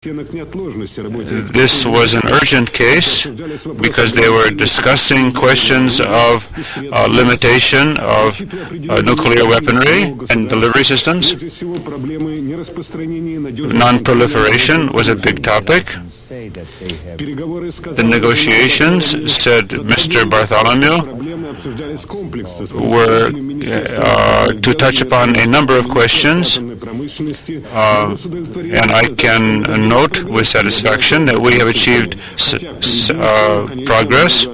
This was an urgent case because they were discussing questions of limitation of nuclear weaponry and delivery systems. Non-proliferation was a big topic. The negotiations, said Mr. Bartholomew, were to touch upon a number of questions, and I can note with satisfaction that we have achieved progress.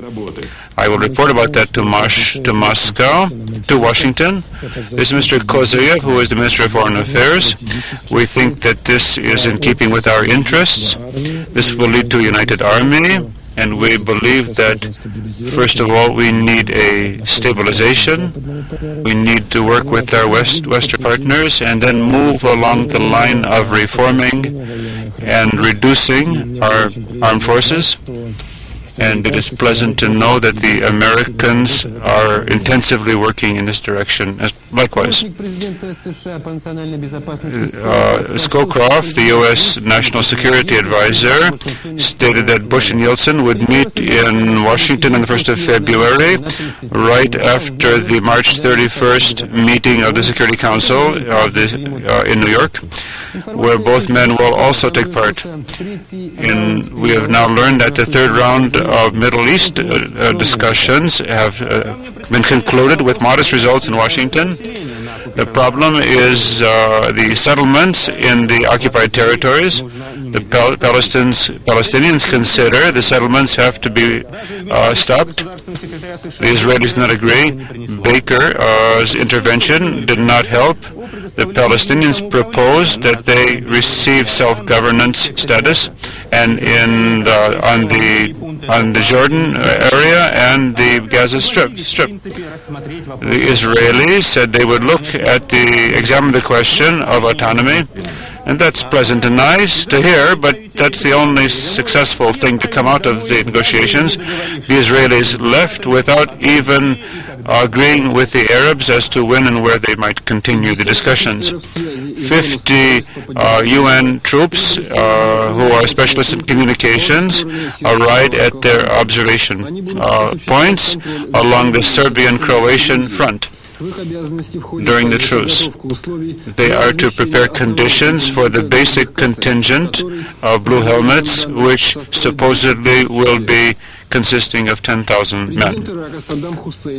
I will report about that to Moscow, to Washington. This is Mr. Kozayev, who is the Minister of Foreign Affairs. We think that this is in keeping with our interests. This will lead to a united army, and we believe that, first of all, we need a stabilization. We need to work with our Western partners and then move along the line of reforming and reducing our armed forces. And it is pleasant to know that the Americans are intensively working in this direction. Likewise, Scowcroft, the U.S. National Security Advisor, stated that Bush and Yeltsin would meet in Washington on the 1st of February, right after the March 31st meeting of the Security Council in New York, where both men will also take part. We have now learned that the third round of Middle East discussions have been concluded with modest results in Washington. The problem is the settlements in the occupied territories. The Palestinians consider the settlements have to be stopped. The Israelis do not agree. Baker's intervention did not help. The Palestinians proposed that they receive self-governance status, and on the Jordan area and the Gaza Strip. The Israelis said they would examine the question of autonomy, and that's pleasant and nice to hear, but that's the only successful thing to come out of the negotiations. The Israelis left without even agreeing with the Arabs as to when and where they might continue the discussions. 50 UN troops who are specialists in communications arrived at their observation points along the Serbian-Croatian front during the truce. They are to prepare conditions for the basic contingent of blue helmets, which supposedly will be consisting of 10,000 men.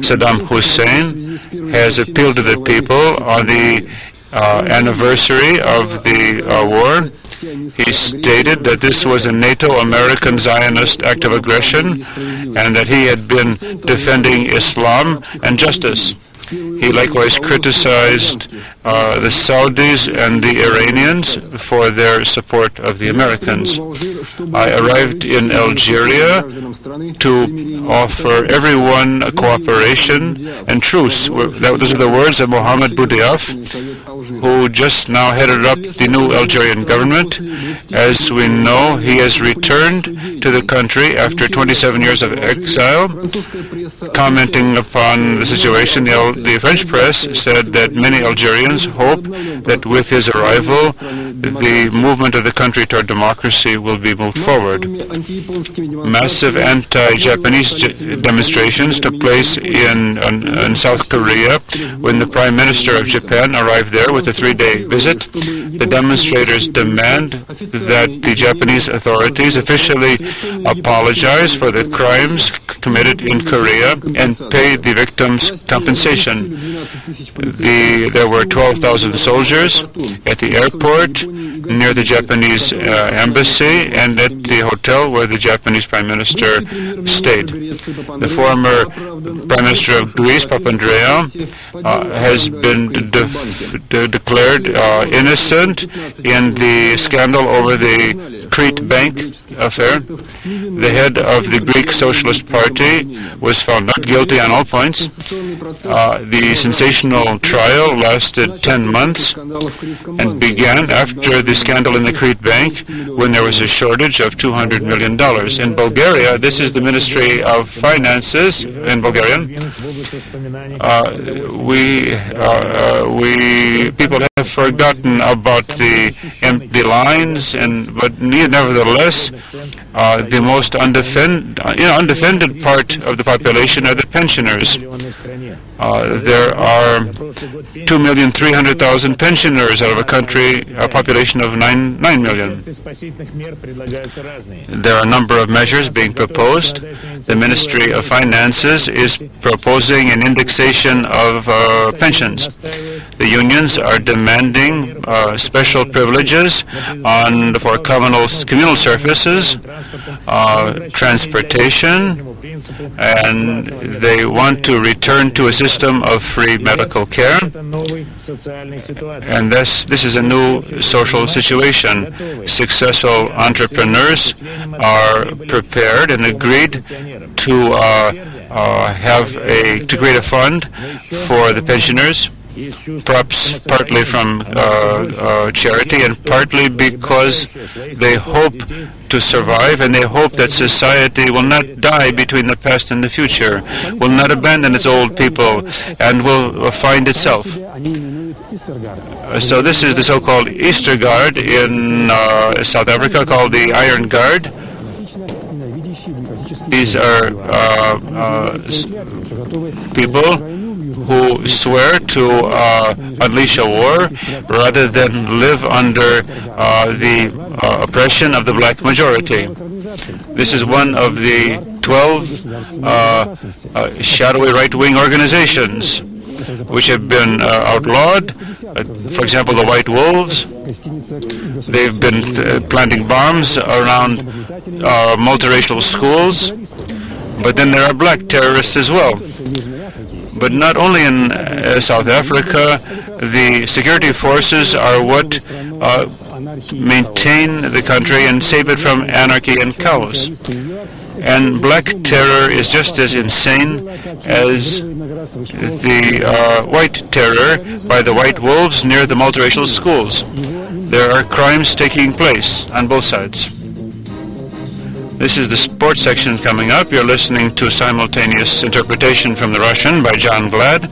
Saddam Hussein has appealed to the people on the anniversary of the war. He stated that this was a NATO-American Zionist act of aggression and that he had been defending Islam and justice. He likewise criticized the Saudis and the Iranians for their support of the Americans. I arrived in Algeria to offer everyone a cooperation and truce. Those are the words of Mohammed Boudiaf, who just now headed up the new Algerian government. As we know, he has returned to the country after 27 years of exile. Commenting upon the situation, the French press said that many Algerians hope that with his arrival, the movement of the country toward democracy will be moved forward. Massive anti-Japanese demonstrations took place in South Korea when the Prime Minister of Japan arrived there with a 3-day visit. The demonstrators demand that the Japanese authorities officially apologize for the crimes committed in Korea and pay the victims compensation. There were 12,000 soldiers at the airport, near the Japanese embassy, and at the hotel where the Japanese Prime Minister stayed. The former Prime Minister of Greece, Papandreou, has been declared innocent in the scandal over the Crete Bank affair. The head of the Greek Socialist Party was found not guilty on all points. The sensational trial lasted 10 months and began after the scandal in the Crete Bank, when there was a shortage of $200 million. In Bulgaria, this is the Ministry of Finances in Bulgarian. People have have forgotten about the empty lines, but nevertheless, the most undefended part of the population are the pensioners. There are 2,300,000 pensioners out of a population of 9 million. There are a number of measures being proposed. The Ministry of Finances is proposing an indexation of pensions. The unions are demanding special privileges for communal services, transportation, and they want to return to a system of free medical care. And this is a new social situation. Successful entrepreneurs are prepared and agreed to create a fund for the pensioners, perhaps partly from charity and partly because they hope to survive, and they hope that society will not die between the past and the future, will not abandon its old people, and will find itself. So this is the so-called Easter Guard in South Africa, called the Iron Guard. These are people who swear to unleash a war rather than live under the oppression of the black majority. This is one of the 12 shadowy right-wing organizations which have been outlawed. For example, the White Wolves. They've been planting bombs around multiracial schools. But then there are black terrorists as well. But not only in South Africa, the security forces are what maintain the country and save it from anarchy and chaos. And black terror is just as insane as the white terror by the White Wolves near the multiracial schools. There are crimes taking place on both sides. This is the sports section coming up. You're listening to simultaneous interpretation from the Russian by John Glad.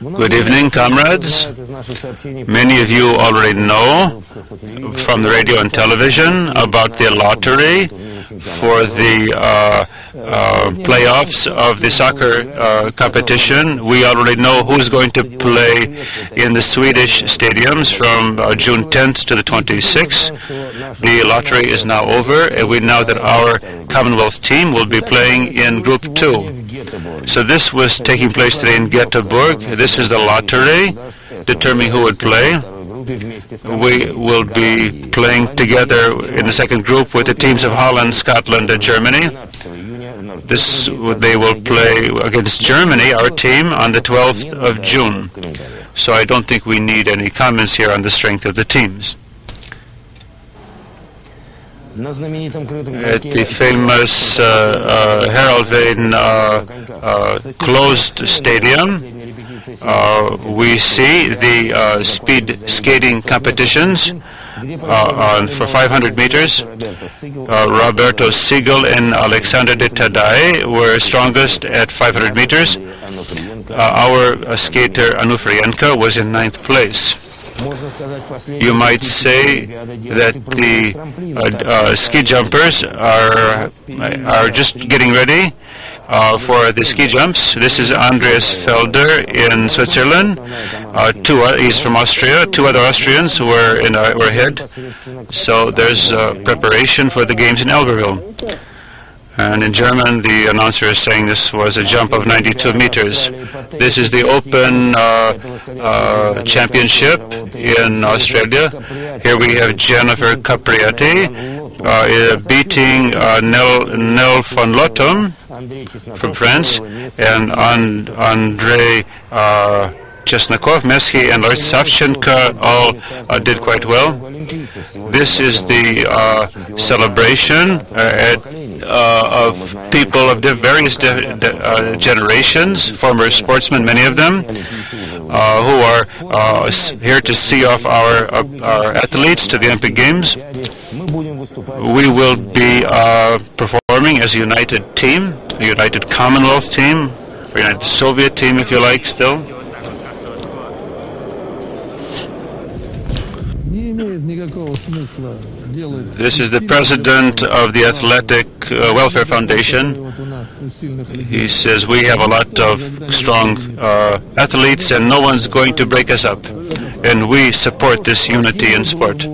Good evening, comrades. Many of you already know from the radio and television about the lottery for the playoffs of the soccer competition. We already know who's going to play in the Swedish stadiums from June 10th to the 26th. The lottery is now over, and we know that our Commonwealth team will be playing in Group 2. So this was taking place today in Göteborg. This is the lottery, determining who would play. We will be playing together in the second group with the teams of Holland, Scotland, and Germany. They will play against Germany, our team, on the 12th of June. So I don't think we need any comments here on the strength of the teams. At the famous Haraldveen closed stadium, we see the speed skating competitions for 500 meters. Roberto Siegel and Alexander de Tadai were strongest at 500 meters. Our skater Anufrienko was in 9th place. You might say that the ski jumpers are just getting ready for the ski jumps. This is Andreas Felder in Switzerland. He's from Austria. Two other Austrians were ahead. So there's preparation for the games in Albertville. And in German, the announcer is saying this was a jump of 92 meters. This is the Open Championship in Australia. Here we have Jennifer Capriati beating Nel von Lottom from France, and Andrei Chesnakov, Mesky, and Lars Savchenko all did quite well. This is the celebration of people of various generations, former sportsmen, many of them, who are here to see off our athletes to the Olympic Games. We will be performing as a united team, a United Commonwealth team, or United Soviet team if you like still. This is the president of the Athletic Welfare Foundation. He says we have a lot of strong athletes and no one's going to break us up. And we support this unity in sport.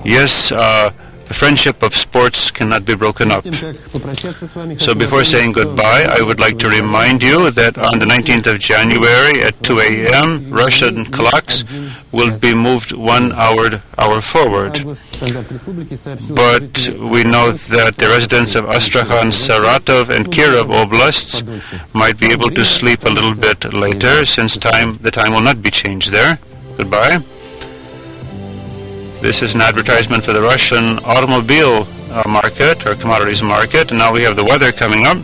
Yes, the friendship of sports cannot be broken up. So before saying goodbye, I would like to remind you that on the 19th of January at 2 a.m., Russian clocks will be moved 1 hour forward. But we know that the residents of Astrakhan, Saratov, and Kirov oblasts might be able to sleep a little bit later, since the time will not be changed there. Goodbye. This is an advertisement for the Russian automobile market, or commodities market. And now we have the weather coming up.